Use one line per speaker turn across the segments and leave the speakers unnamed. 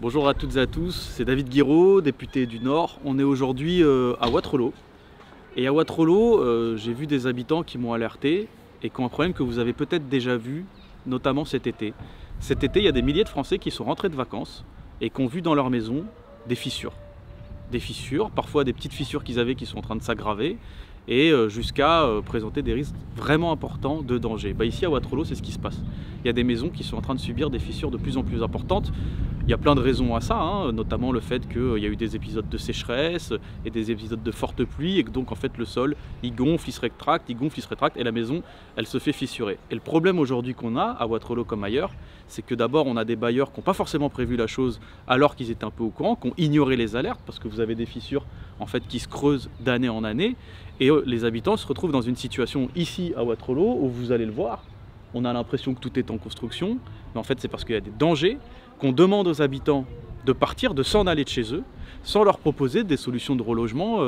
Bonjour à toutes et à tous, c'est David Guiraud, député du Nord. On est aujourd'hui à Wattrelos. Et à Wattrelos, j'ai vu des habitants qui m'ont alerté et qui ont un problème que vous avez peut-être déjà vu, notamment cet été. Cet été, il y a des milliers de Français qui sont rentrés de vacances et qui ont vu dans leur maison des fissures. Des fissures, parfois des petites fissures qu'ils avaient qui sont en train de s'aggraver et jusqu'à présenter des risques vraiment importants de danger. Ici à Wattrelos, c'est ce qui se passe. Il y a des maisons qui sont en train de subir des fissures de plus en plus importantes. Il y a plein de raisons à ça, notamment le fait qu'il y a eu des épisodes de sécheresse et des épisodes de forte pluie et que donc en fait le sol il gonfle, il se rétracte, il gonfle, il se rétracte et la maison elle se fait fissurer. Et le problème aujourd'hui qu'on a à Wattrelos comme ailleurs, c'est que d'abord on a des bailleurs qui n'ont pas forcément prévu la chose alors qu'ils étaient un peu au courant, qui ont ignoré les alertes parce que vous avez des fissures en fait qui se creusent d'année en année et les habitants se retrouvent dans une situation ici à Wattrelos où vous allez le voir, on a l'impression que tout est en construction, mais en fait c'est parce qu'il y a des dangers, qu'on demande aux habitants de partir, de s'en aller de chez eux, sans leur proposer des solutions de relogement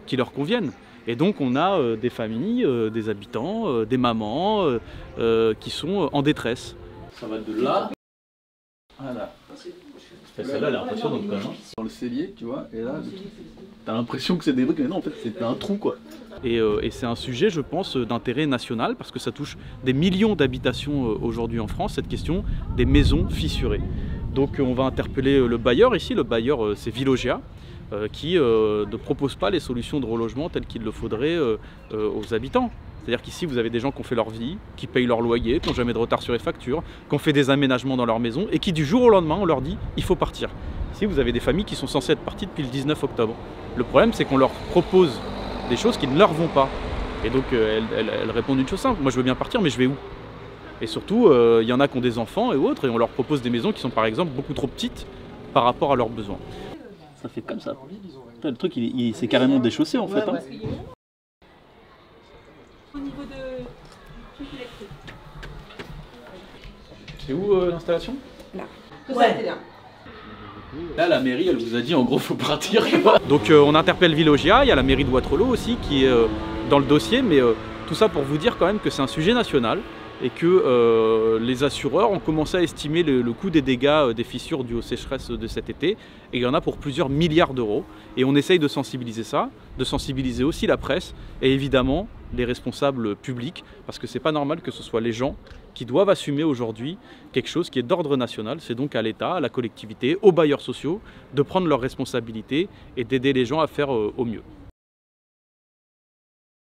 qui leur conviennent. Et donc on a des familles, des habitants, des mamans qui sont en détresse. Ça va de là. Voilà. Celle-là, elle est impressionnante quand même.
Dans le cellier, tu vois, et là, t'as l'impression que c'est des briques, mais non, en fait, c'est un trou, quoi.
Et c'est un sujet, je pense, d'intérêt national, parce que ça touche des millions d'habitations aujourd'hui en France, cette question des maisons fissurées. Donc on va interpeller le bailleur ici, le bailleur c'est Vilogia, qui ne propose pas les solutions de relogement telles qu'il le faudrait aux habitants. C'est-à-dire qu'ici, vous avez des gens qui ont fait leur vie, qui payent leur loyer, qui n'ont jamais de retard sur les factures, qui ont fait des aménagements dans leur maison et qui, du jour au lendemain, on leur dit « il faut partir ». Ici, vous avez des familles qui sont censées être parties depuis le 19 octobre. Le problème, c'est qu'on leur propose des choses qui ne leur vont pas. Et donc, elles répondent une chose simple « moi, je veux bien partir, mais je vais où ?» Et surtout, il y en a qui ont des enfants et autres, et on leur propose des maisons qui sont, par exemple, beaucoup trop petites par rapport à leurs besoins. Ça fait comme ça. Le truc, c'est carrément déchaussé, en fait.
Au niveau de truc électrique.
C'est où l'installation?
Là. Ouais.
Là, la mairie, elle vous a dit en gros, faut partir. Donc, on interpelle Vilogia, il y a la mairie de Wattrelos aussi qui est dans le dossier, mais tout ça pour vous dire quand même que c'est un sujet national et que les assureurs ont commencé à estimer le coût des dégâts des fissures dues aux sécheresses de cet été, et il y en a pour plusieurs milliards d'euros. Et on essaye de sensibiliser ça, de sensibiliser aussi la presse et évidemment les responsables publics, parce que c'est pas normal que ce soit les gens qui doivent assumer aujourd'hui quelque chose qui est d'ordre national. C'est donc à l'État, à la collectivité, aux bailleurs sociaux de prendre leurs responsabilités et d'aider les gens à faire au mieux.